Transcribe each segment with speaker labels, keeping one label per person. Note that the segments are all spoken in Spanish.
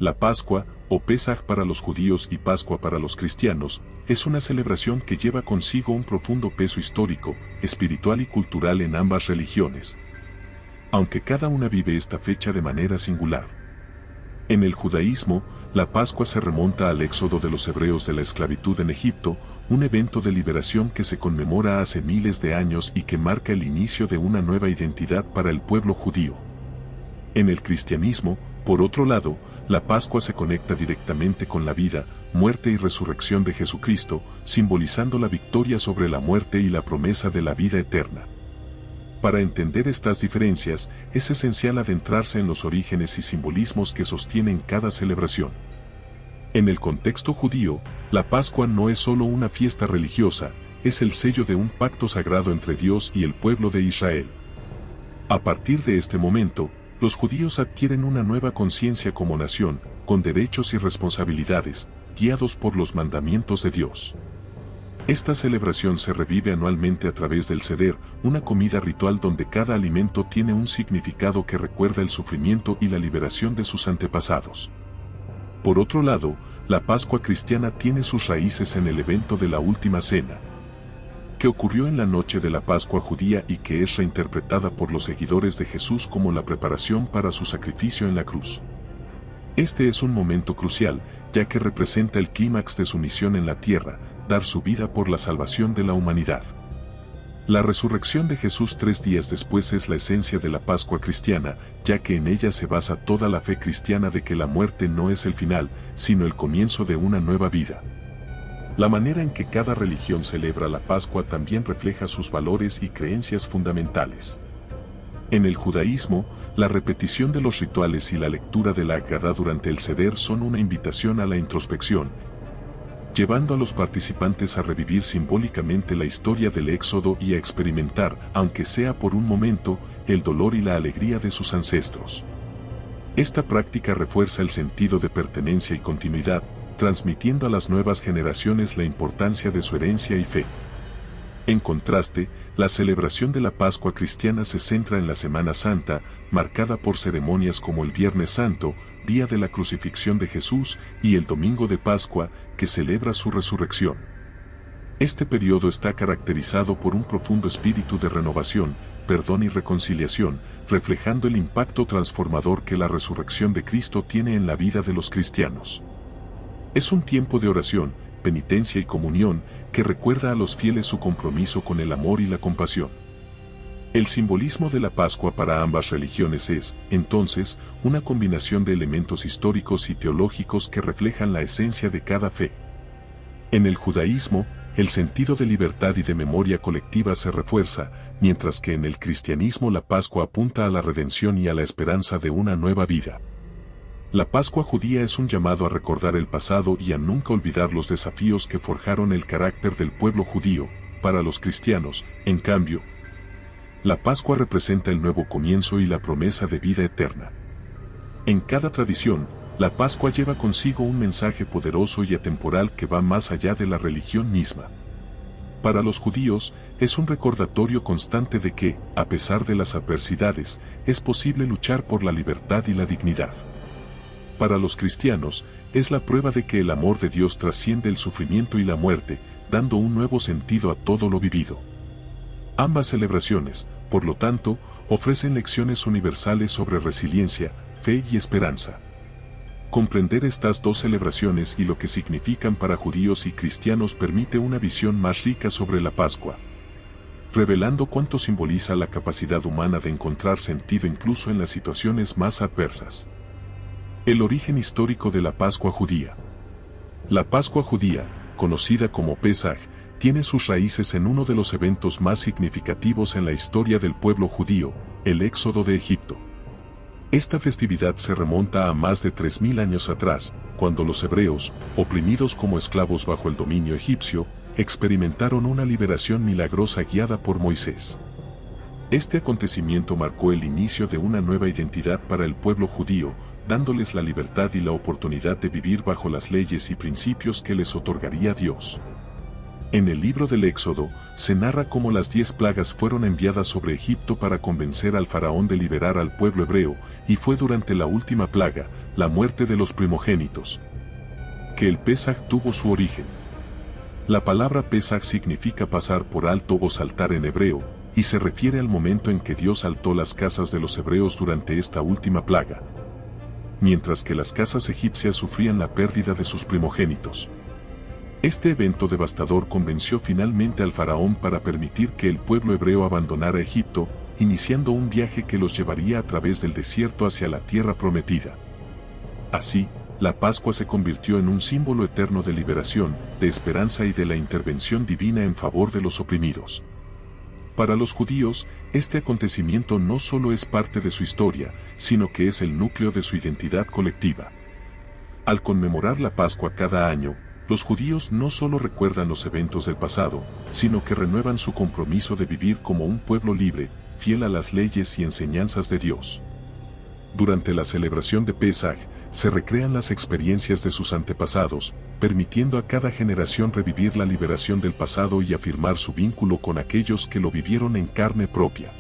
Speaker 1: La Pascua, o Pesaj para los judíos y Pascua para los cristianos, es una celebración que lleva consigo un profundo peso histórico, espiritual y cultural en ambas religiones, aunque cada una vive esta fecha de manera singular. En el judaísmo, la Pascua se remonta al éxodo de los hebreos de la esclavitud en Egipto, un evento de liberación que se conmemora hace miles de años y que marca el inicio de una nueva identidad para el pueblo judío. En el cristianismo, por otro lado, la Pascua se conecta directamente con la vida, muerte y resurrección de Jesucristo, simbolizando la victoria sobre la muerte y la promesa de la vida eterna. Para entender estas diferencias, es esencial adentrarse en los orígenes y simbolismos que sostienen cada celebración. En el contexto judío, la Pascua no es solo una fiesta religiosa, es el sello de un pacto sagrado entre Dios y el pueblo de Israel. A partir de este momento, los judíos adquieren una nueva conciencia como nación, con derechos y responsabilidades, guiados por los mandamientos de Dios. Esta celebración se revive anualmente a través del Seder, una comida ritual donde cada alimento tiene un significado que recuerda el sufrimiento y la liberación de sus antepasados. Por otro lado, la Pascua cristiana tiene sus raíces en el evento de la Última Cena, que ocurrió en la noche de la Pascua judía y que es reinterpretada por los seguidores de Jesús como la preparación para su sacrificio en la cruz. Este es un momento crucial, ya que representa el clímax de su misión en la tierra, dar su vida por la salvación de la humanidad. La resurrección de Jesús 3 días después es la esencia de la Pascua cristiana, ya que en ella se basa toda la fe cristiana de que la muerte no es el final, sino el comienzo de una nueva vida. La manera en que cada religión celebra la Pascua también refleja sus valores y creencias fundamentales. En el judaísmo, la repetición de los rituales y la lectura de la Agadá durante el Seder son una invitación a la introspección, llevando a los participantes a revivir simbólicamente la historia del Éxodo y a experimentar, aunque sea por un momento, el dolor y la alegría de sus ancestros. Esta práctica refuerza el sentido de pertenencia y continuidad, transmitiendo a las nuevas generaciones la importancia de su herencia y fe. En contraste, la celebración de la Pascua cristiana se centra en la Semana Santa, marcada por ceremonias como el Viernes Santo, día de la crucifixión de Jesús, y el Domingo de Pascua, que celebra su resurrección. Este periodo está caracterizado por un profundo espíritu de renovación, perdón y reconciliación, reflejando el impacto transformador que la resurrección de Cristo tiene en la vida de los cristianos. Es un tiempo de oración, penitencia y comunión, que recuerda a los fieles su compromiso con el amor y la compasión. El simbolismo de la Pascua para ambas religiones es, entonces, una combinación de elementos históricos y teológicos que reflejan la esencia de cada fe. En el judaísmo, el sentido de libertad y de memoria colectiva se refuerza, mientras que en el cristianismo la Pascua apunta a la redención y a la esperanza de una nueva vida. La Pascua judía es un llamado a recordar el pasado y a nunca olvidar los desafíos que forjaron el carácter del pueblo judío. Para los cristianos, en cambio, la Pascua representa el nuevo comienzo y la promesa de vida eterna. En cada tradición, la Pascua lleva consigo un mensaje poderoso y atemporal que va más allá de la religión misma. Para los judíos, es un recordatorio constante de que, a pesar de las adversidades, es posible luchar por la libertad y la dignidad. Para los cristianos, es la prueba de que el amor de Dios trasciende el sufrimiento y la muerte, dando un nuevo sentido a todo lo vivido. Ambas celebraciones, por lo tanto, ofrecen lecciones universales sobre resiliencia, fe y esperanza. Comprender estas dos celebraciones y lo que significan para judíos y cristianos permite una visión más rica sobre la Pascua, revelando cuánto simboliza la capacidad humana de encontrar sentido incluso en las situaciones más adversas. El origen histórico de la Pascua judía. La Pascua judía, conocida como Pesaj, tiene sus raíces en uno de los eventos más significativos en la historia del pueblo judío, el éxodo de Egipto. Esta festividad se remonta a más de 3000 años atrás, cuando los hebreos, oprimidos como esclavos bajo el dominio egipcio, experimentaron una liberación milagrosa guiada por Moisés. Este acontecimiento marcó el inicio de una nueva identidad para el pueblo judío, dándoles la libertad y la oportunidad de vivir bajo las leyes y principios que les otorgaría Dios. En el libro del Éxodo, se narra cómo las 10 plagas fueron enviadas sobre Egipto para convencer al faraón de liberar al pueblo hebreo, y fue durante la última plaga, la muerte de los primogénitos, que el Pesaj tuvo su origen. La palabra Pesaj significa pasar por alto o saltar en hebreo, y se refiere al momento en que Dios saltó las casas de los hebreos durante esta última plaga, mientras que las casas egipcias sufrían la pérdida de sus primogénitos. Este evento devastador convenció finalmente al faraón para permitir que el pueblo hebreo abandonara Egipto, iniciando un viaje que los llevaría a través del desierto hacia la tierra prometida. Así, la Pascua se convirtió en un símbolo eterno de liberación, de esperanza y de la intervención divina en favor de los oprimidos. Para los judíos, este acontecimiento no solo es parte de su historia, sino que es el núcleo de su identidad colectiva. Al conmemorar la Pascua cada año, los judíos no solo recuerdan los eventos del pasado, sino que renuevan su compromiso de vivir como un pueblo libre, fiel a las leyes y enseñanzas de Dios. Durante la celebración de Pesaj, se recrean las experiencias de sus antepasados, permitiendo a cada generación revivir la liberación del pasado y afirmar su vínculo con aquellos que lo vivieron en carne propia.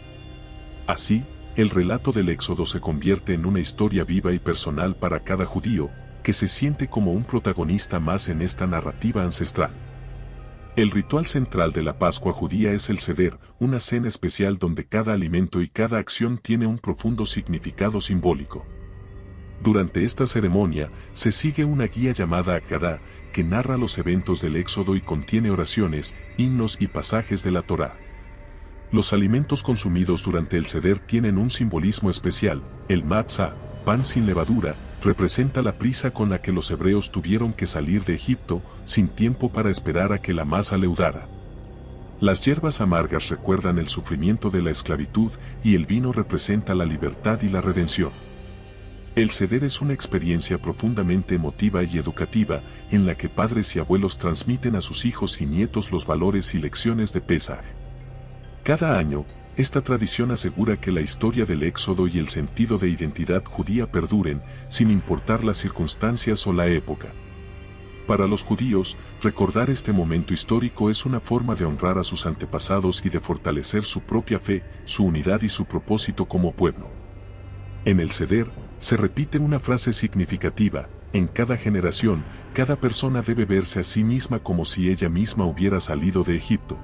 Speaker 1: Así, el relato del Éxodo se convierte en una historia viva y personal para cada judío, que se siente como un protagonista más en esta narrativa ancestral. El ritual central de la Pascua judía es el Seder, una cena especial donde cada alimento y cada acción tiene un profundo significado simbólico. Durante esta ceremonia, se sigue una guía llamada Haggadá, que narra los eventos del Éxodo y contiene oraciones, himnos y pasajes de la Torá. Los alimentos consumidos durante el Seder tienen un simbolismo especial. El matzá, pan sin levadura, representa la prisa con la que los hebreos tuvieron que salir de Egipto, sin tiempo para esperar a que la masa leudara. Las hierbas amargas recuerdan el sufrimiento de la esclavitud y el vino representa la libertad y la redención. El Seder es una experiencia profundamente emotiva y educativa, en la que padres y abuelos transmiten a sus hijos y nietos los valores y lecciones de Pesaj. Cada año, esta tradición asegura que la historia del Éxodo y el sentido de identidad judía perduren, sin importar las circunstancias o la época. Para los judíos, recordar este momento histórico es una forma de honrar a sus antepasados y de fortalecer su propia fe, su unidad y su propósito como pueblo. En el Seder, se repite una frase significativa: en cada generación, cada persona debe verse a sí misma como si ella misma hubiera salido de Egipto.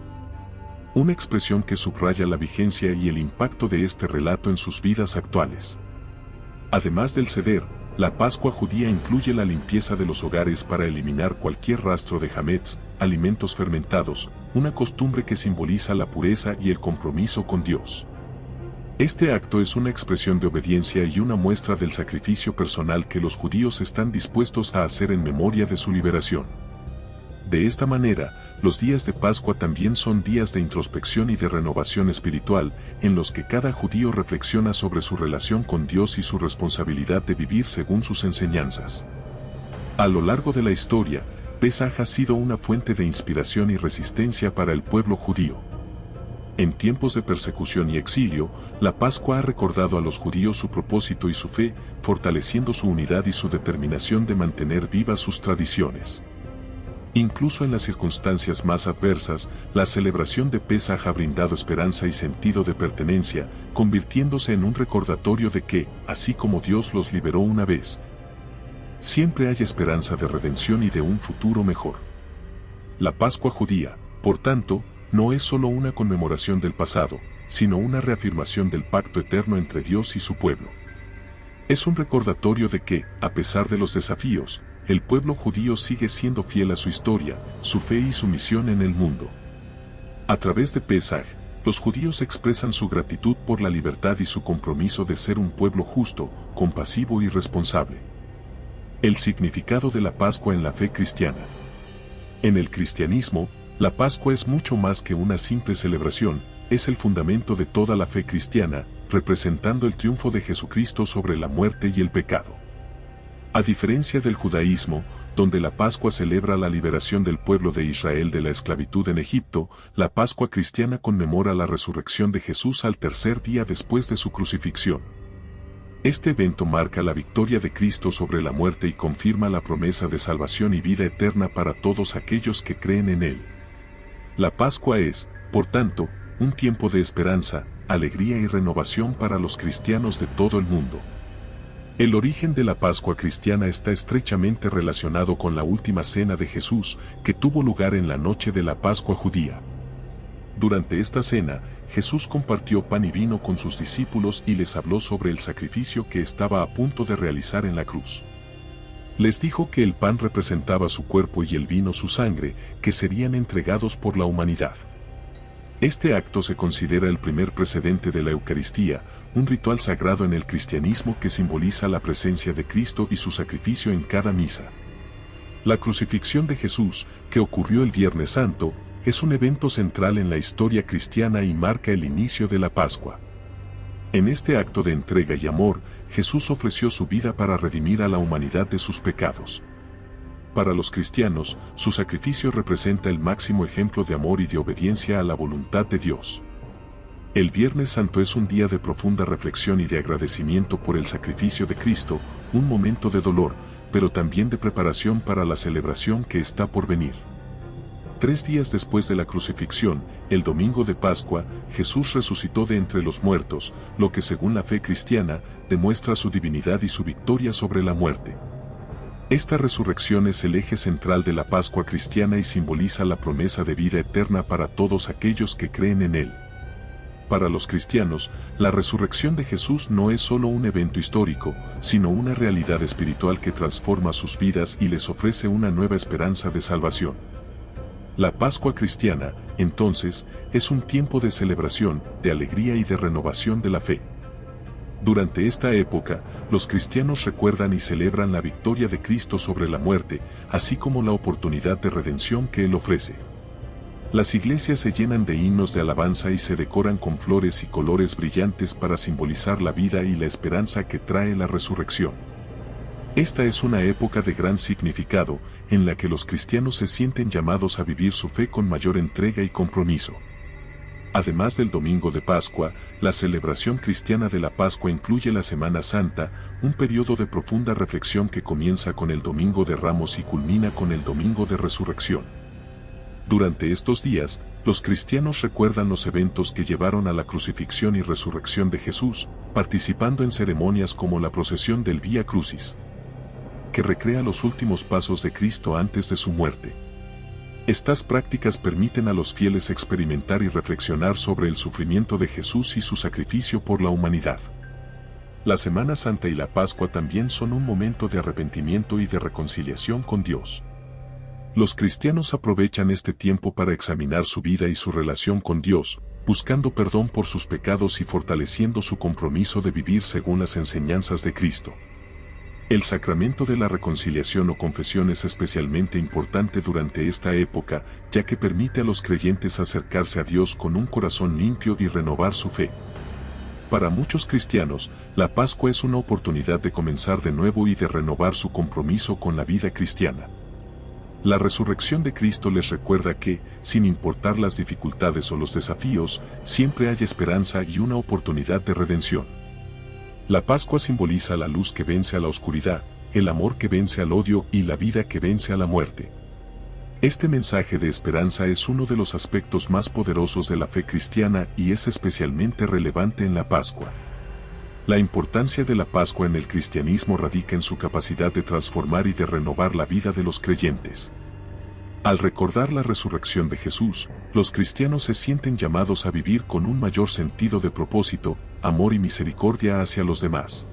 Speaker 1: Una expresión que subraya la vigencia y el impacto de este relato en sus vidas actuales. Además del Seder, la Pascua judía incluye la limpieza de los hogares para eliminar cualquier rastro de hametz, alimentos fermentados, una costumbre que simboliza la pureza y el compromiso con Dios. Este acto es una expresión de obediencia y una muestra del sacrificio personal que los judíos están dispuestos a hacer en memoria de su liberación. De esta manera, los días de Pascua también son días de introspección y de renovación espiritual, en los que cada judío reflexiona sobre su relación con Dios y su responsabilidad de vivir según sus enseñanzas. A lo largo de la historia, Pesaj ha sido una fuente de inspiración y resistencia para el pueblo judío. En tiempos de persecución y exilio, la Pascua ha recordado a los judíos su propósito y su fe, fortaleciendo su unidad y su determinación de mantener vivas sus tradiciones. Incluso en las circunstancias más adversas, la celebración de Pesaj ha brindado esperanza y sentido de pertenencia, convirtiéndose en un recordatorio de que, así como Dios los liberó una vez, siempre hay esperanza de redención y de un futuro mejor. La Pascua judía, por tanto, no es solo una conmemoración del pasado, sino una reafirmación del pacto eterno entre Dios y su pueblo. Es un recordatorio de que, a pesar de los desafíos, el pueblo judío sigue siendo fiel a su historia, su fe y su misión en el mundo. A través de Pesaj, los judíos expresan su gratitud por la libertad y su compromiso de ser un pueblo justo, compasivo y responsable. El significado de la Pascua en la fe cristiana. En el cristianismo, la Pascua es mucho más que una simple celebración, es el fundamento de toda la fe cristiana, representando el triunfo de Jesucristo sobre la muerte y el pecado. A diferencia del judaísmo, donde la Pascua celebra la liberación del pueblo de Israel de la esclavitud en Egipto, la Pascua cristiana conmemora la resurrección de Jesús al tercer día después de su crucifixión. Este evento marca la victoria de Cristo sobre la muerte y confirma la promesa de salvación y vida eterna para todos aquellos que creen en Él. La Pascua es, por tanto, un tiempo de esperanza, alegría y renovación para los cristianos de todo el mundo. El origen de la Pascua cristiana está estrechamente relacionado con la última cena de Jesús, que tuvo lugar en la noche de la Pascua judía. Durante esta cena, Jesús compartió pan y vino con sus discípulos y les habló sobre el sacrificio que estaba a punto de realizar en la cruz. Les dijo que el pan representaba su cuerpo y el vino su sangre, que serían entregados por la humanidad. Este acto se considera el primer precedente de la Eucaristía, un ritual sagrado en el cristianismo que simboliza la presencia de Cristo y su sacrificio en cada misa. La crucifixión de Jesús, que ocurrió el Viernes Santo, es un evento central en la historia cristiana y marca el inicio de la Pascua. En este acto de entrega y amor, Jesús ofreció su vida para redimir a la humanidad de sus pecados. Para los cristianos, su sacrificio representa el máximo ejemplo de amor y de obediencia a la voluntad de Dios. El Viernes Santo es un día de profunda reflexión y de agradecimiento por el sacrificio de Cristo, un momento de dolor, pero también de preparación para la celebración que está por venir. 3 días después de la crucifixión, el domingo de Pascua, Jesús resucitó de entre los muertos, lo que según la fe cristiana, demuestra su divinidad y su victoria sobre la muerte. Esta resurrección es el eje central de la Pascua cristiana y simboliza la promesa de vida eterna para todos aquellos que creen en Él. Para los cristianos, la resurrección de Jesús no es solo un evento histórico, sino una realidad espiritual que transforma sus vidas y les ofrece una nueva esperanza de salvación. La Pascua cristiana, entonces, es un tiempo de celebración, de alegría y de renovación de la fe. Durante esta época, los cristianos recuerdan y celebran la victoria de Cristo sobre la muerte, así como la oportunidad de redención que Él ofrece. Las iglesias se llenan de himnos de alabanza y se decoran con flores y colores brillantes para simbolizar la vida y la esperanza que trae la resurrección. Esta es una época de gran significado, en la que los cristianos se sienten llamados a vivir su fe con mayor entrega y compromiso. Además del domingo de Pascua, la celebración cristiana de la Pascua incluye la Semana Santa, un periodo de profunda reflexión que comienza con el Domingo de Ramos y culmina con el Domingo de Resurrección. Durante estos días, los cristianos recuerdan los eventos que llevaron a la crucifixión y resurrección de Jesús, participando en ceremonias como la procesión del Vía Crucis, que recrea los últimos pasos de Cristo antes de su muerte. Estas prácticas permiten a los fieles experimentar y reflexionar sobre el sufrimiento de Jesús y su sacrificio por la humanidad. La Semana Santa y la Pascua también son un momento de arrepentimiento y de reconciliación con Dios. Los cristianos aprovechan este tiempo para examinar su vida y su relación con Dios, buscando perdón por sus pecados y fortaleciendo su compromiso de vivir según las enseñanzas de Cristo. El sacramento de la reconciliación o confesión es especialmente importante durante esta época, ya que permite a los creyentes acercarse a Dios con un corazón limpio y renovar su fe. Para muchos cristianos, la Pascua es una oportunidad de comenzar de nuevo y de renovar su compromiso con la vida cristiana. La resurrección de Cristo les recuerda que, sin importar las dificultades o los desafíos, siempre hay esperanza y una oportunidad de redención. La Pascua simboliza la luz que vence a la oscuridad, el amor que vence al odio y la vida que vence a la muerte. Este mensaje de esperanza es uno de los aspectos más poderosos de la fe cristiana y es especialmente relevante en la Pascua. La importancia de la Pascua en el cristianismo radica en su capacidad de transformar y de renovar la vida de los creyentes. Al recordar la resurrección de Jesús, los cristianos se sienten llamados a vivir con un mayor sentido de propósito, amor y misericordia hacia los demás.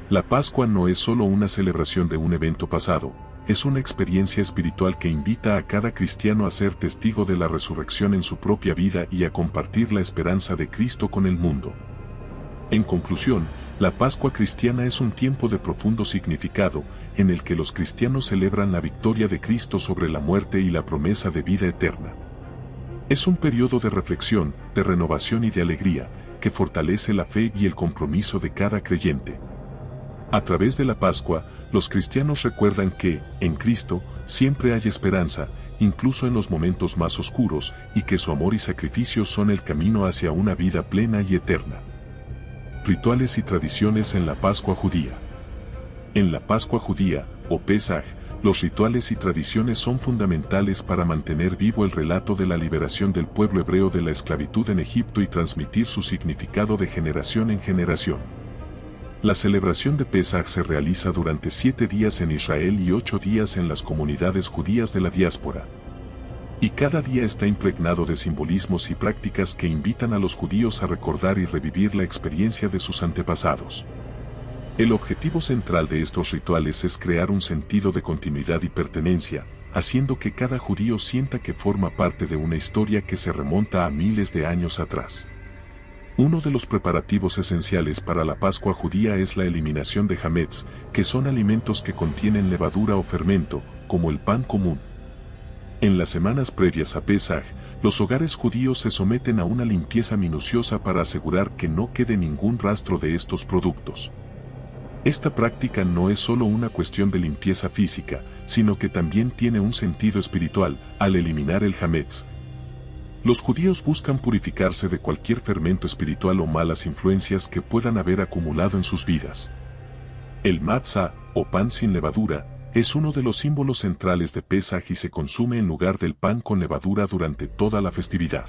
Speaker 1: La Pascua no es solo una celebración de un evento pasado, es una experiencia espiritual que invita a cada cristiano a ser testigo de la resurrección en su propia vida y a compartir la esperanza de Cristo con el mundo. En conclusión, la Pascua cristiana es un tiempo de profundo significado, en el que los cristianos celebran la victoria de Cristo sobre la muerte y la promesa de vida eterna. Es un periodo de reflexión, de renovación y de alegría, que fortalece la fe y el compromiso de cada creyente. A través de la Pascua, los cristianos recuerdan que, en Cristo, siempre hay esperanza, incluso en los momentos más oscuros, y que su amor y sacrificio son el camino hacia una vida plena y eterna. Rituales y tradiciones en la Pascua judía. En la Pascua judía, o Pesaj, Los rituales y tradiciones son fundamentales para mantener vivo el relato de la liberación del pueblo hebreo de la esclavitud en Egipto y transmitir su significado de generación en generación. La celebración de Pesaj se realiza durante 7 días en Israel y 8 días en las comunidades judías de la diáspora. Y cada día está impregnado de simbolismos y prácticas que invitan a los judíos a recordar y revivir la experiencia de sus antepasados. El objetivo central de estos rituales es crear un sentido de continuidad y pertenencia, haciendo que cada judío sienta que forma parte de una historia que se remonta a miles de años atrás. Uno de los preparativos esenciales para la Pascua judía es la eliminación de hametz, que son alimentos que contienen levadura o fermento, como el pan común. En las semanas previas a Pesaj, los hogares judíos se someten a una limpieza minuciosa para asegurar que no quede ningún rastro de estos productos. Esta práctica no es solo una cuestión de limpieza física, sino que también tiene un sentido espiritual, al eliminar el hametz. Los judíos buscan purificarse de cualquier fermento espiritual o malas influencias que puedan haber acumulado en sus vidas. El matzah, o pan sin levadura, es uno de los símbolos centrales de Pesaj y se consume en lugar del pan con levadura durante toda la festividad.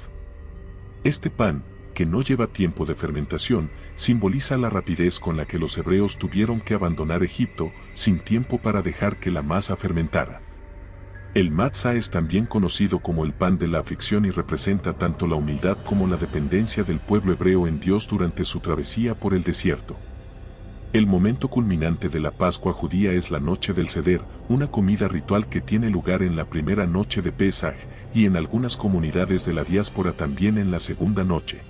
Speaker 1: Este pan, que no lleva tiempo de fermentación, simboliza la rapidez con la que los hebreos tuvieron que abandonar Egipto, sin tiempo para dejar que la masa fermentara. El matzah es también conocido como el pan de la aflicción y representa tanto la humildad como la dependencia del pueblo hebreo en Dios durante su travesía por el desierto. El momento culminante de la Pascua judía es la noche del Seder, una comida ritual que tiene lugar en la primera noche de Pesaj, y en algunas comunidades de la diáspora también en la segunda noche.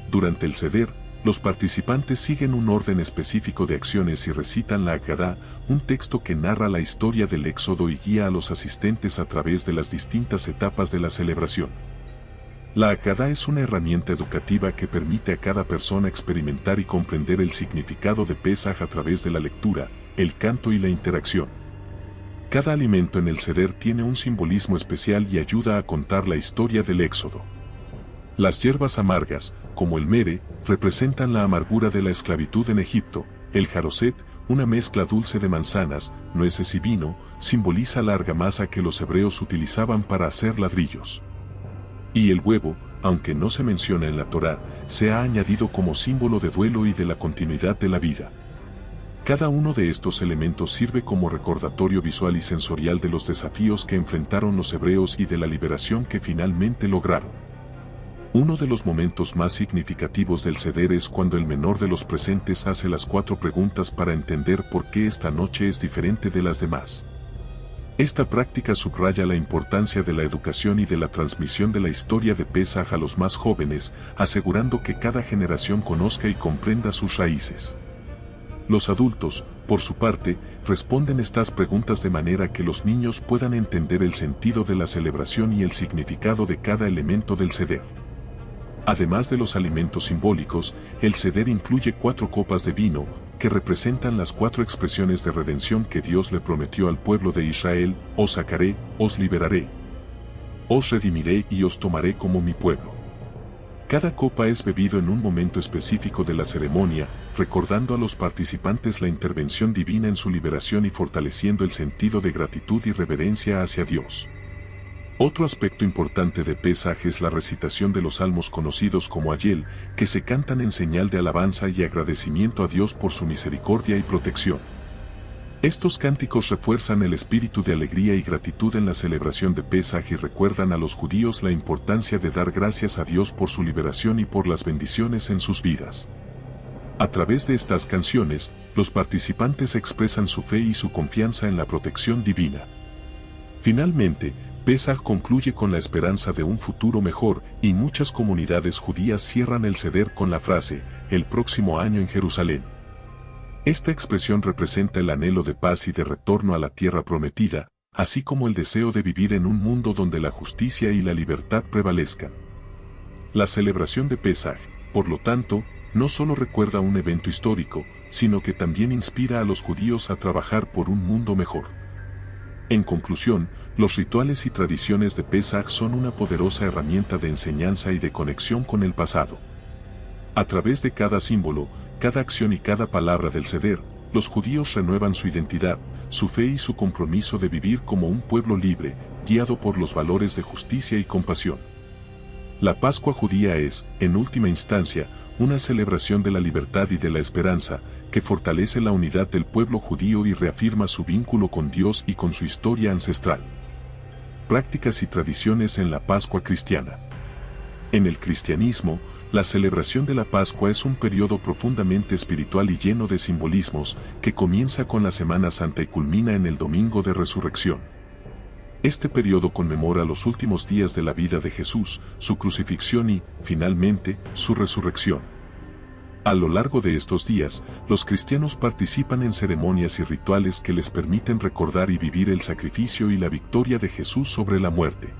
Speaker 1: Durante el Seder, los participantes siguen un orden específico de acciones y recitan la Haggadá, un texto que narra la historia del Éxodo y guía a los asistentes a través de las distintas etapas de la celebración. La Haggadá es una herramienta educativa que permite a cada persona experimentar y comprender el significado de Pesaj a través de la lectura, el canto y la interacción. Cada alimento en el Seder tiene un simbolismo especial y ayuda a contar la historia del Éxodo. Las hierbas amargas, como el mere, representan la amargura de la esclavitud en Egipto. El jaroset, una mezcla dulce de manzanas, nueces y vino, simboliza la argamasa que los hebreos utilizaban para hacer ladrillos. Y el huevo, aunque no se menciona en la Torá, se ha añadido como símbolo de duelo y de la continuidad de la vida. Cada uno de estos elementos sirve como recordatorio visual y sensorial de los desafíos que enfrentaron los hebreos y de la liberación que finalmente lograron. Uno de los momentos más significativos del Seder es cuando el menor de los presentes hace las 4 preguntas para entender por qué esta noche es diferente de las demás. Esta práctica subraya la importancia de la educación y de la transmisión de la historia de Pesaj a los más jóvenes, asegurando que cada generación conozca y comprenda sus raíces. Los adultos, por su parte, responden estas preguntas de manera que los niños puedan entender el sentido de la celebración y el significado de cada elemento del Seder. Además de los alimentos simbólicos, el Seder incluye 4 copas de vino, que representan las 4 expresiones de redención que Dios le prometió al pueblo de Israel: os sacaré, os liberaré, os redimiré y os tomaré como mi pueblo. Cada copa es bebido en un momento específico de la ceremonia, recordando a los participantes la intervención divina en su liberación y fortaleciendo el sentido de gratitud y reverencia hacia Dios. Otro aspecto importante de Pesaj es la recitación de los salmos conocidos como Ayel, que se cantan en señal de alabanza y agradecimiento a Dios por su misericordia y protección. Estos cánticos refuerzan el espíritu de alegría y gratitud en la celebración de Pesaj y recuerdan a los judíos la importancia de dar gracias a Dios por su liberación y por las bendiciones en sus vidas. A través de estas canciones, los participantes expresan su fe y su confianza en la protección divina. Finalmente, Pesaj concluye con la esperanza de un futuro mejor, y muchas comunidades judías cierran el Seder con la frase: el próximo año en Jerusalén. Esta expresión representa el anhelo de paz y de retorno a la tierra prometida, así como el deseo de vivir en un mundo donde la justicia y la libertad prevalezcan. La celebración de Pesaj, por lo tanto, no solo recuerda un evento histórico, sino que también inspira a los judíos a trabajar por un mundo mejor. En conclusión, los rituales y tradiciones de Pesaj son una poderosa herramienta de enseñanza y de conexión con el pasado. A través de cada símbolo, cada acción y cada palabra del Seder, los judíos renuevan su identidad, su fe y su compromiso de vivir como un pueblo libre, guiado por los valores de justicia y compasión. La Pascua judía es, en última instancia, una celebración de la libertad y de la esperanza, que fortalece la unidad del pueblo judío y reafirma su vínculo con Dios y con su historia ancestral. Prácticas y tradiciones en la Pascua cristiana. En el cristianismo, la celebración de la Pascua es un periodo profundamente espiritual y lleno de simbolismos, que comienza con la Semana Santa y culmina en el Domingo de Resurrección. Este periodo conmemora los últimos días de la vida de Jesús, su crucifixión y, finalmente, su resurrección. A lo largo de estos días, los cristianos participan en ceremonias y rituales que les permiten recordar y vivir el sacrificio y la victoria de Jesús sobre la muerte.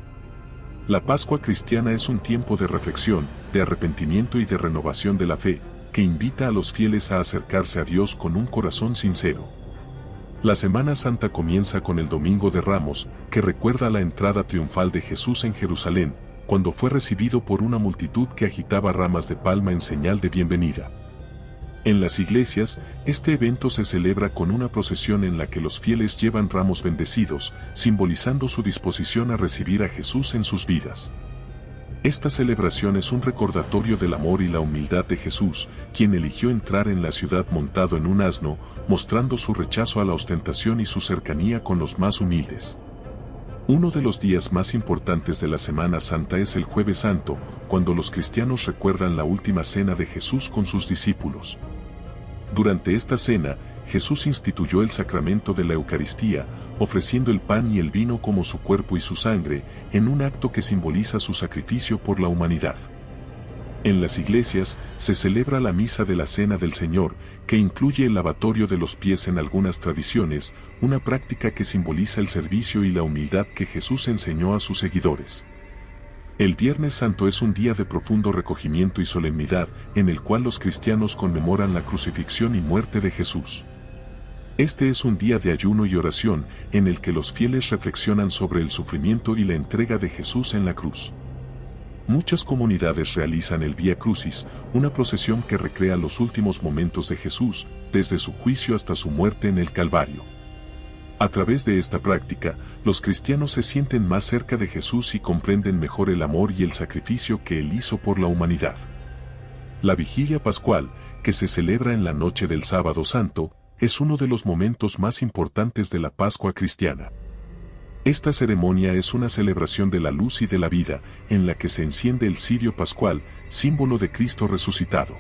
Speaker 1: La Pascua cristiana es un tiempo de reflexión, de arrepentimiento y de renovación de la fe, que invita a los fieles a acercarse a Dios con un corazón sincero. La Semana Santa comienza con el Domingo de Ramos, que recuerda la entrada triunfal de Jesús en Jerusalén, cuando fue recibido por una multitud que agitaba ramas de palma en señal de bienvenida. En las iglesias, este evento se celebra con una procesión en la que los fieles llevan ramos bendecidos, simbolizando su disposición a recibir a Jesús en sus vidas. Esta celebración es un recordatorio del amor y la humildad de Jesús, quien eligió entrar en la ciudad montado en un asno, mostrando su rechazo a la ostentación y su cercanía con los más humildes. Uno de los días más importantes de la Semana Santa es el Jueves Santo, cuando los cristianos recuerdan la última cena de Jesús con sus discípulos. Durante esta cena, Jesús instituyó el sacramento de la Eucaristía, ofreciendo el pan y el vino como su cuerpo y su sangre, en un acto que simboliza su sacrificio por la humanidad. En las iglesias, se celebra la Misa de la Cena del Señor, que incluye el lavatorio de los pies en algunas tradiciones, una práctica que simboliza el servicio y la humildad que Jesús enseñó a sus seguidores. El Viernes Santo es un día de profundo recogimiento y solemnidad, en el cual los cristianos conmemoran la crucifixión y muerte de Jesús. Este es un día de ayuno y oración, en el que los fieles reflexionan sobre el sufrimiento y la entrega de Jesús en la cruz. Muchas comunidades realizan el Vía Crucis, una procesión que recrea los últimos momentos de Jesús, desde su juicio hasta su muerte en el Calvario. A través de esta práctica, los cristianos se sienten más cerca de Jesús y comprenden mejor el amor y el sacrificio que Él hizo por la humanidad. La Vigilia Pascual, que se celebra en la noche del Sábado Santo, es uno de los momentos más importantes de la Pascua cristiana. Esta ceremonia es una celebración de la luz y de la vida, en la que se enciende el cirio pascual, símbolo de Cristo resucitado.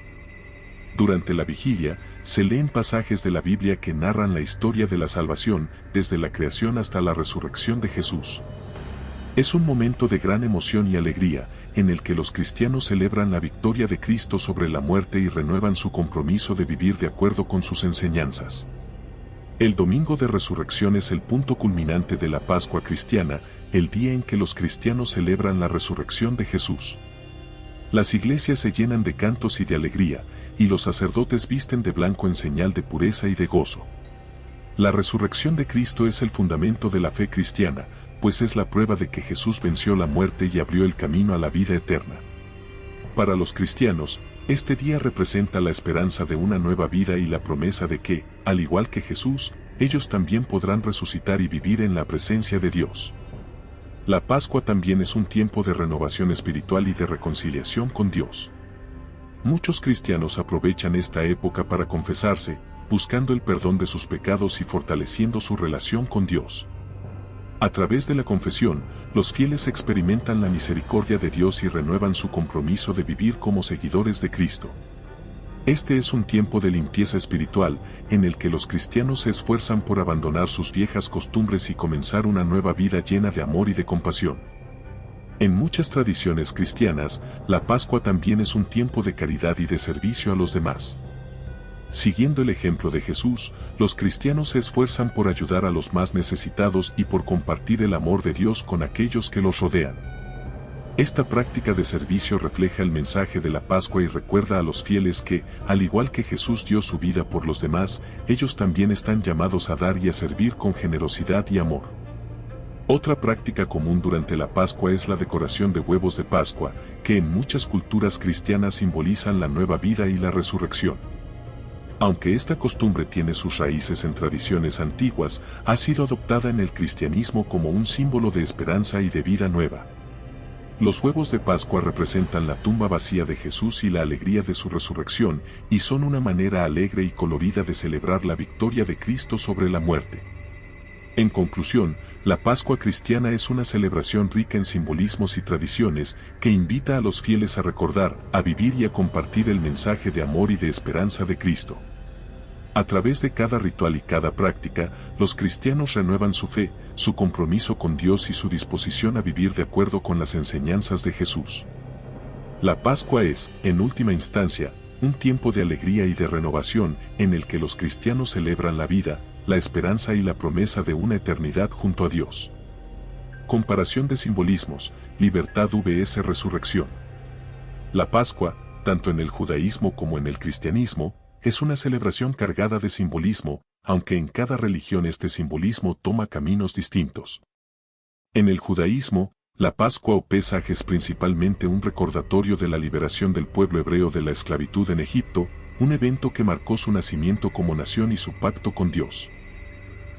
Speaker 1: Durante la vigilia, se leen pasajes de la Biblia que narran la historia de la salvación, desde la creación hasta la resurrección de Jesús. Es un momento de gran emoción y alegría, en el que los cristianos celebran la victoria de Cristo sobre la muerte y renuevan su compromiso de vivir de acuerdo con sus enseñanzas. El Domingo de Resurrección es el punto culminante de la Pascua cristiana, el día en que los cristianos celebran la resurrección de Jesús. Las iglesias se llenan de cantos y de alegría, y los sacerdotes visten de blanco en señal de pureza y de gozo. La resurrección de Cristo es el fundamento de la fe cristiana, pues es la prueba de que Jesús venció la muerte y abrió el camino a la vida eterna. Para los cristianos, este día representa la esperanza de una nueva vida y la promesa de que, al igual que Jesús, ellos también podrán resucitar y vivir en la presencia de Dios. La Pascua también es un tiempo de renovación espiritual y de reconciliación con Dios. Muchos cristianos aprovechan esta época para confesarse, buscando el perdón de sus pecados y fortaleciendo su relación con Dios. A través de la confesión, los fieles experimentan la misericordia de Dios y renuevan su compromiso de vivir como seguidores de Cristo. Este es un tiempo de limpieza espiritual, en el que los cristianos se esfuerzan por abandonar sus viejas costumbres y comenzar una nueva vida llena de amor y de compasión. En muchas tradiciones cristianas, la Pascua también es un tiempo de caridad y de servicio a los demás. Siguiendo el ejemplo de Jesús, los cristianos se esfuerzan por ayudar a los más necesitados y por compartir el amor de Dios con aquellos que los rodean. Esta práctica de servicio refleja el mensaje de la Pascua y recuerda a los fieles que, al igual que Jesús dio su vida por los demás, ellos también están llamados a dar y a servir con generosidad y amor. Otra práctica común durante la Pascua es la decoración de huevos de Pascua, que en muchas culturas cristianas simbolizan la nueva vida y la resurrección. Aunque esta costumbre tiene sus raíces en tradiciones antiguas, ha sido adoptada en el cristianismo como un símbolo de esperanza y de vida nueva. Los huevos de Pascua representan la tumba vacía de Jesús y la alegría de su resurrección, y son una manera alegre y colorida de celebrar la victoria de Cristo sobre la muerte. En conclusión, la Pascua cristiana es una celebración rica en simbolismos y tradiciones que invita a los fieles a recordar, a vivir y a compartir el mensaje de amor y de esperanza de Cristo. A través de cada ritual y cada práctica, los cristianos renuevan su fe, su compromiso con Dios y su disposición a vivir de acuerdo con las enseñanzas de Jesús. La Pascua es, en última instancia, un tiempo de alegría y de renovación en el que los cristianos celebran la vida, la esperanza y la promesa de una eternidad junto a Dios. Comparación de simbolismos, libertad vs resurrección. La Pascua, tanto en el judaísmo como en el cristianismo, es una celebración cargada de simbolismo, aunque en cada religión este simbolismo toma caminos distintos. En el judaísmo, la Pascua o Pesaj es principalmente un recordatorio de la liberación del pueblo hebreo de la esclavitud en Egipto, un evento que marcó su nacimiento como nación y su pacto con Dios.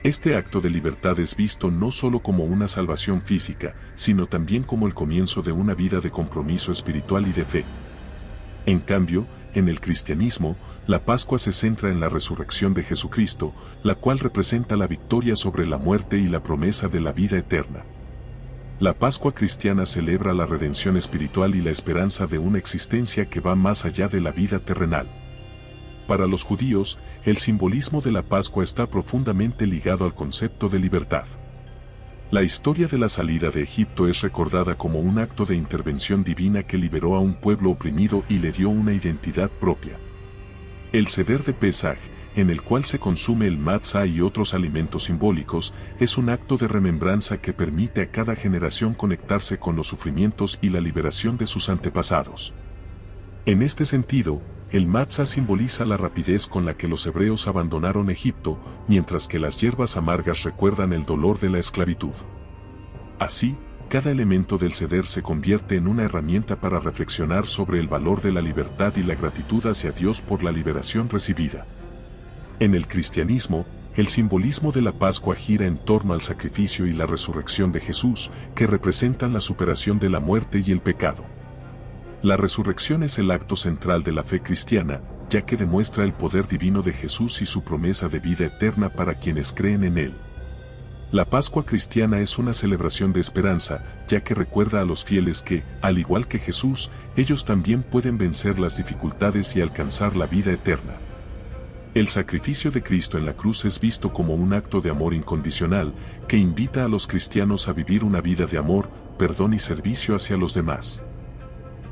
Speaker 1: Este acto de libertad es visto no solo como una salvación física, sino también como el comienzo de una vida de compromiso espiritual y de fe. En cambio, en el cristianismo, la Pascua se centra en la resurrección de Jesucristo, la cual representa la victoria sobre la muerte y la promesa de la vida eterna. La Pascua cristiana celebra la redención espiritual y la esperanza de una existencia que va más allá de la vida terrenal. Para los judíos, el simbolismo de la Pascua está profundamente ligado al concepto de libertad. La historia de la salida de Egipto es recordada como un acto de intervención divina que liberó a un pueblo oprimido y le dio una identidad propia. El Seder de Pesaj, en el cual se consume el matzá y otros alimentos simbólicos, es un acto de remembranza que permite a cada generación conectarse con los sufrimientos y la liberación de sus antepasados. En este sentido, el matzá simboliza la rapidez con la que los hebreos abandonaron Egipto, mientras que las hierbas amargas recuerdan el dolor de la esclavitud. Así, cada elemento del Seder se convierte en una herramienta para reflexionar sobre el valor de la libertad y la gratitud hacia Dios por la liberación recibida. En el cristianismo, el simbolismo de la Pascua gira en torno al sacrificio y la resurrección de Jesús, que representan la superación de la muerte y el pecado. La resurrección es el acto central de la fe cristiana, ya que demuestra el poder divino de Jesús y su promesa de vida eterna para quienes creen en Él. La Pascua cristiana es una celebración de esperanza, ya que recuerda a los fieles que, al igual que Jesús, ellos también pueden vencer las dificultades y alcanzar la vida eterna. El sacrificio de Cristo en la cruz es visto como un acto de amor incondicional, que invita a los cristianos a vivir una vida de amor, perdón y servicio hacia los demás.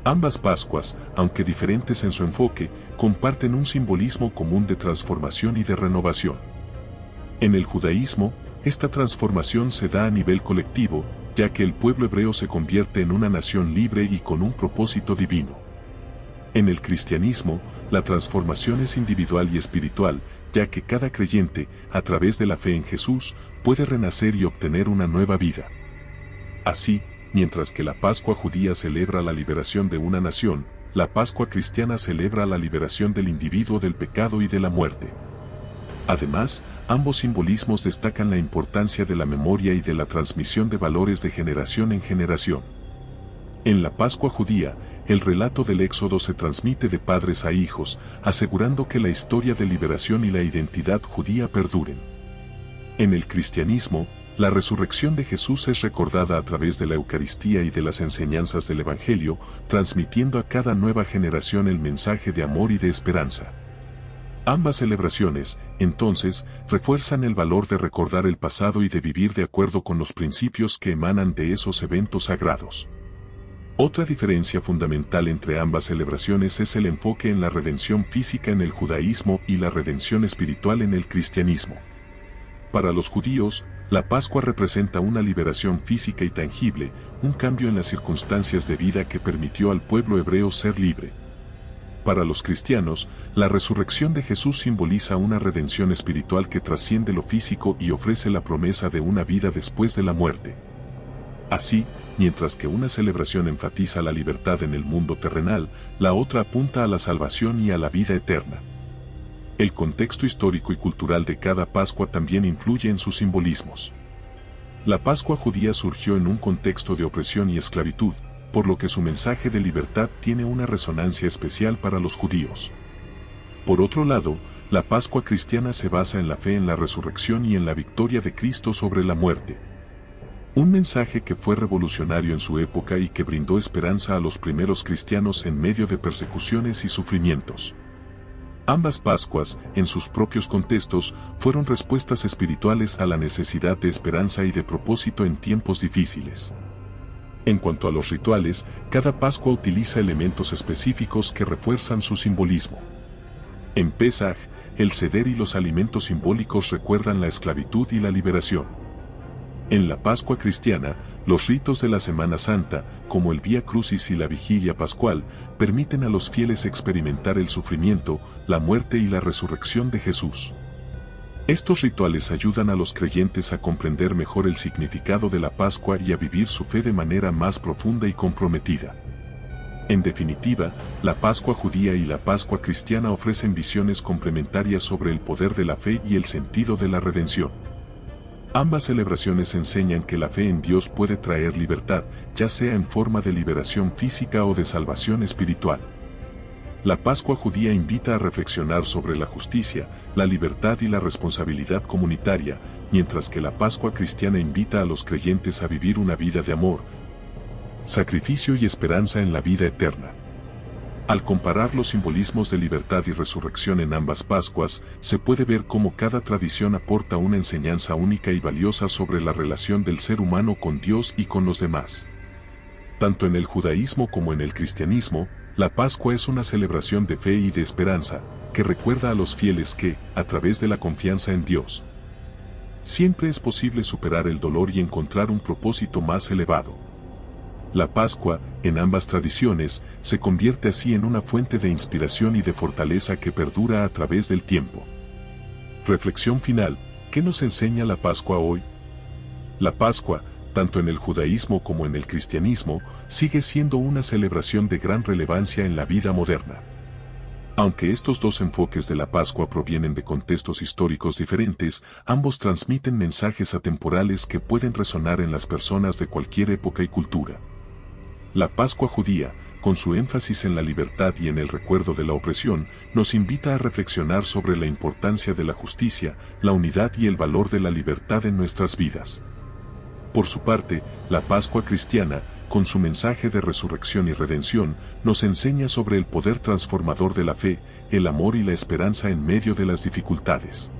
Speaker 1: Ambas Pascuas, aunque diferentes en su enfoque, comparten un simbolismo común de transformación y de renovación. En el judaísmo, esta transformación se da a nivel colectivo, ya que el pueblo hebreo se convierte en una nación libre y con un propósito divino. En el cristianismo, la transformación es individual y espiritual, ya que cada creyente, a través de la fe en Jesús, puede renacer y obtener una nueva vida. Así, mientras que la Pascua judía celebra la liberación de una nación, la Pascua cristiana celebra la liberación del individuo del pecado y de la muerte. Además, ambos simbolismos destacan la importancia de la memoria y de la transmisión de valores de generación en generación. En la Pascua judía, el relato del Éxodo se transmite de padres a hijos, asegurando que la historia de liberación y la identidad judía perduren. En el cristianismo, la resurrección de Jesús es recordada a través de la Eucaristía y de las enseñanzas del Evangelio, transmitiendo a cada nueva generación el mensaje de amor y de esperanza. Ambas celebraciones, entonces, refuerzan el valor de recordar el pasado y de vivir de acuerdo con los principios que emanan de esos eventos sagrados. Otra diferencia fundamental entre ambas celebraciones es el enfoque en la redención física en el judaísmo y la redención espiritual en el cristianismo. Para los judíos, la Pascua representa una liberación física y tangible, un cambio en las circunstancias de vida que permitió al pueblo hebreo ser libre. Para los cristianos, la resurrección de Jesús simboliza una redención espiritual que trasciende lo físico y ofrece la promesa de una vida después de la muerte. Así, mientras que una celebración enfatiza la libertad en el mundo terrenal, la otra apunta a la salvación y a la vida eterna. El contexto histórico y cultural de cada Pascua también influye en sus simbolismos. La Pascua judía surgió en un contexto de opresión y esclavitud, por lo que su mensaje de libertad tiene una resonancia especial para los judíos. Por otro lado, la Pascua cristiana se basa en la fe en la resurrección y en la victoria de Cristo sobre la muerte. Un mensaje que fue revolucionario en su época y que brindó esperanza a los primeros cristianos en medio de persecuciones y sufrimientos. Ambas Pascuas, en sus propios contextos, fueron respuestas espirituales a la necesidad de esperanza y de propósito en tiempos difíciles. En cuanto a los rituales, cada Pascua utiliza elementos específicos que refuerzan su simbolismo. En Pesaj, el Seder y los alimentos simbólicos recuerdan la esclavitud y la liberación. En la Pascua cristiana, los ritos de la Semana Santa, como el Vía Crucis y la Vigilia Pascual, permiten a los fieles experimentar el sufrimiento, la muerte y la resurrección de Jesús. Estos rituales ayudan a los creyentes a comprender mejor el significado de la Pascua y a vivir su fe de manera más profunda y comprometida. En definitiva, la Pascua judía y la Pascua cristiana ofrecen visiones complementarias sobre el poder de la fe y el sentido de la redención. Ambas celebraciones enseñan que la fe en Dios puede traer libertad, ya sea en forma de liberación física o de salvación espiritual. La Pascua judía invita a reflexionar sobre la justicia, la libertad y la responsabilidad comunitaria, mientras que la Pascua cristiana invita a los creyentes a vivir una vida de amor, sacrificio y esperanza en la vida eterna. Al comparar los simbolismos de libertad y resurrección en ambas Pascuas, se puede ver cómo cada tradición aporta una enseñanza única y valiosa sobre la relación del ser humano con Dios y con los demás. Tanto en el judaísmo como en el cristianismo, la Pascua es una celebración de fe y de esperanza, que recuerda a los fieles que, a través de la confianza en Dios, siempre es posible superar el dolor y encontrar un propósito más elevado. La Pascua, en ambas tradiciones, se convierte así en una fuente de inspiración y de fortaleza que perdura a través del tiempo. Reflexión final: ¿qué nos enseña la Pascua hoy? La Pascua, tanto en el judaísmo como en el cristianismo, sigue siendo una celebración de gran relevancia en la vida moderna. Aunque estos dos enfoques de la Pascua provienen de contextos históricos diferentes, ambos transmiten mensajes atemporales que pueden resonar en las personas de cualquier época y cultura. La Pascua judía, con su énfasis en la libertad y en el recuerdo de la opresión, nos invita a reflexionar sobre la importancia de la justicia, la unidad y el valor de la libertad en nuestras vidas. Por su parte, la Pascua cristiana, con su mensaje de resurrección y redención, nos enseña sobre el poder transformador de la fe, el amor y la esperanza en medio de las dificultades.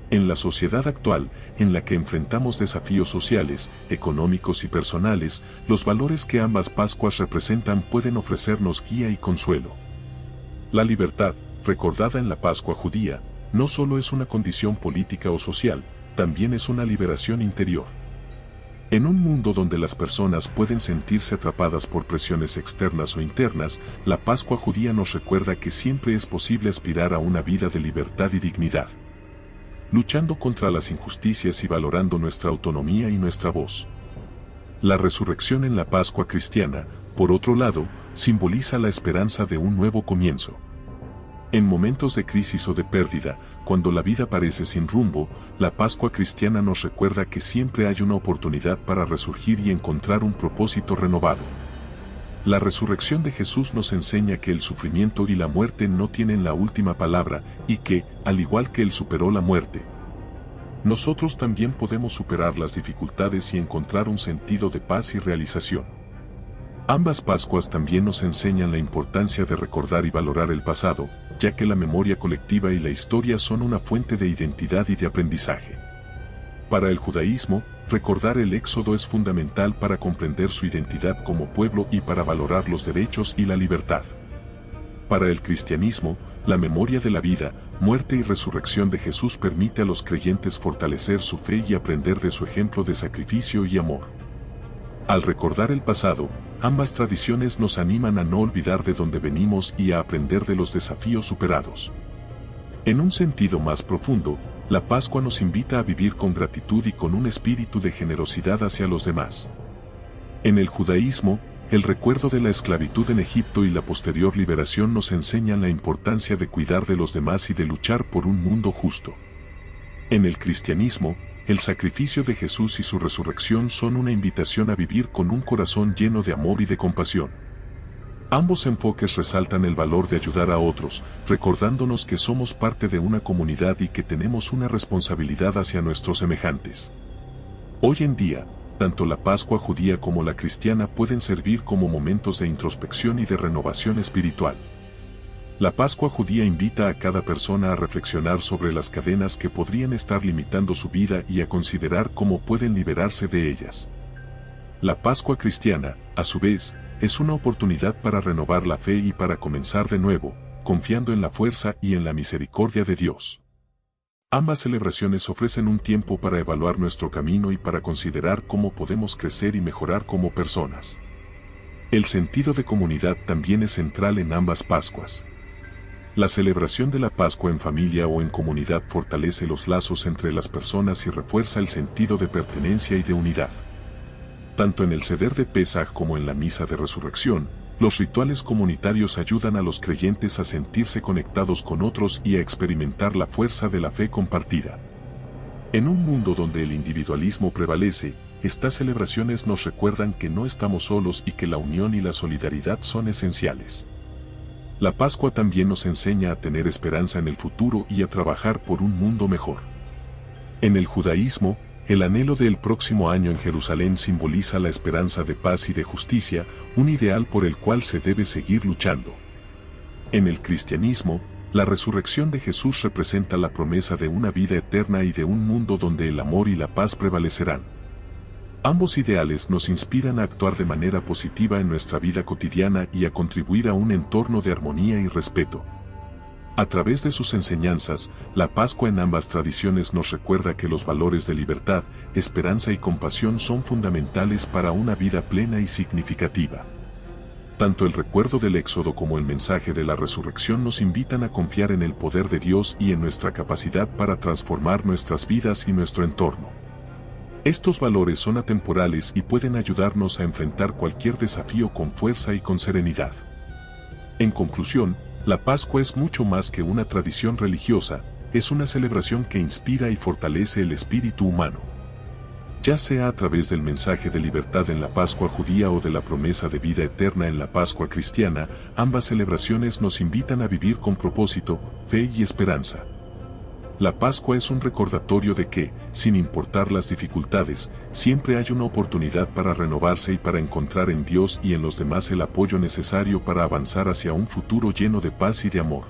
Speaker 1: En la sociedad actual, en la que enfrentamos desafíos sociales, económicos y personales, los valores que ambas Pascuas representan pueden ofrecernos guía y consuelo. La libertad, recordada en la Pascua judía, no solo es una condición política o social, también es una liberación interior. En un mundo donde las personas pueden sentirse atrapadas por presiones externas o internas, la Pascua judía nos recuerda que siempre es posible aspirar a una vida de libertad y dignidad, luchando contra las injusticias y valorando nuestra autonomía y nuestra voz. La resurrección en la Pascua cristiana, por otro lado, simboliza la esperanza de un nuevo comienzo. En momentos de crisis o de pérdida, cuando la vida parece sin rumbo, la Pascua cristiana nos recuerda que siempre hay una oportunidad para resurgir y encontrar un propósito renovado. La resurrección de Jesús nos enseña que el sufrimiento y la muerte no tienen la última palabra y que, al igual que Él superó la muerte, nosotros también podemos superar las dificultades y encontrar un sentido de paz y realización. Ambas Pascuas también nos enseñan la importancia de recordar y valorar el pasado, ya que la memoria colectiva y la historia son una fuente de identidad y de aprendizaje. Para el judaísmo, recordar el Éxodo es fundamental para comprender su identidad como pueblo y para valorar los derechos y la libertad. Para el cristianismo, la memoria de la vida, muerte y resurrección de Jesús permite a los creyentes fortalecer su fe y aprender de su ejemplo de sacrificio y amor. Al recordar el pasado, ambas tradiciones nos animan a no olvidar de dónde venimos y a aprender de los desafíos superados. En un sentido más profundo, la Pascua nos invita a vivir con gratitud y con un espíritu de generosidad hacia los demás. En el judaísmo, el recuerdo de la esclavitud en Egipto y la posterior liberación nos enseñan la importancia de cuidar de los demás y de luchar por un mundo justo. En el cristianismo, el sacrificio de Jesús y su resurrección son una invitación a vivir con un corazón lleno de amor y de compasión. Ambos enfoques resaltan el valor de ayudar a otros, recordándonos que somos parte de una comunidad y que tenemos una responsabilidad hacia nuestros semejantes. Hoy en día, tanto la Pascua judía como la cristiana pueden servir como momentos de introspección y de renovación espiritual. La Pascua judía invita a cada persona a reflexionar sobre las cadenas que podrían estar limitando su vida y a considerar cómo pueden liberarse de ellas. La Pascua cristiana, a su vez, es una oportunidad para renovar la fe y para comenzar de nuevo, confiando en la fuerza y en la misericordia de Dios. Ambas celebraciones ofrecen un tiempo para evaluar nuestro camino y para considerar cómo podemos crecer y mejorar como personas. El sentido de comunidad también es central en ambas Pascuas. La celebración de la Pascua en familia o en comunidad fortalece los lazos entre las personas y refuerza el sentido de pertenencia y de unidad. Tanto en el Seder de Pesaj como en la Misa de Resurrección, los rituales comunitarios ayudan a los creyentes a sentirse conectados con otros y a experimentar la fuerza de la fe compartida. En un mundo donde el individualismo prevalece, estas celebraciones nos recuerdan que no estamos solos y que la unión y la solidaridad son esenciales. La Pascua también nos enseña a tener esperanza en el futuro y a trabajar por un mundo mejor. En el judaísmo, el anhelo del próximo año en Jerusalén simboliza la esperanza de paz y de justicia, un ideal por el cual se debe seguir luchando. En el cristianismo, la resurrección de Jesús representa la promesa de una vida eterna y de un mundo donde el amor y la paz prevalecerán. Ambos ideales nos inspiran a actuar de manera positiva en nuestra vida cotidiana y a contribuir a un entorno de armonía y respeto. A través de sus enseñanzas, la Pascua en ambas tradiciones nos recuerda que los valores de libertad, esperanza y compasión son fundamentales para una vida plena y significativa. Tanto el recuerdo del Éxodo como el mensaje de la resurrección nos invitan a confiar en el poder de Dios y en nuestra capacidad para transformar nuestras vidas y nuestro entorno. Estos valores son atemporales y pueden ayudarnos a enfrentar cualquier desafío con fuerza y con serenidad. En conclusión, la Pascua es mucho más que una tradición religiosa, es una celebración que inspira y fortalece el espíritu humano. Ya sea a través del mensaje de libertad en la Pascua judía o de la promesa de vida eterna en la Pascua cristiana, ambas celebraciones nos invitan a vivir con propósito, fe y esperanza. La Pascua es un recordatorio de que, sin importar las dificultades, siempre hay una oportunidad para renovarse y para encontrar en Dios y en los demás el apoyo necesario para avanzar hacia un futuro lleno de paz y de amor.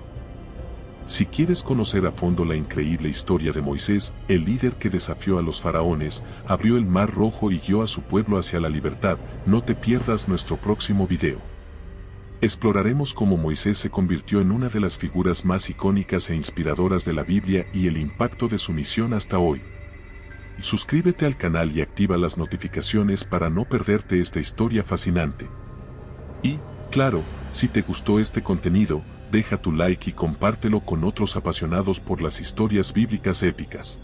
Speaker 1: Si quieres conocer a fondo la increíble historia de Moisés, el líder que desafió a los faraones, abrió el Mar Rojo y guió a su pueblo hacia la libertad, no te pierdas nuestro próximo video. Exploraremos cómo Moisés se convirtió en una de las figuras más icónicas e inspiradoras de la Biblia y el impacto de su misión hasta hoy. Suscríbete al canal y activa las notificaciones para no perderte esta historia fascinante. Y, claro, si te gustó este contenido, deja tu like y compártelo con otros apasionados por las historias bíblicas épicas.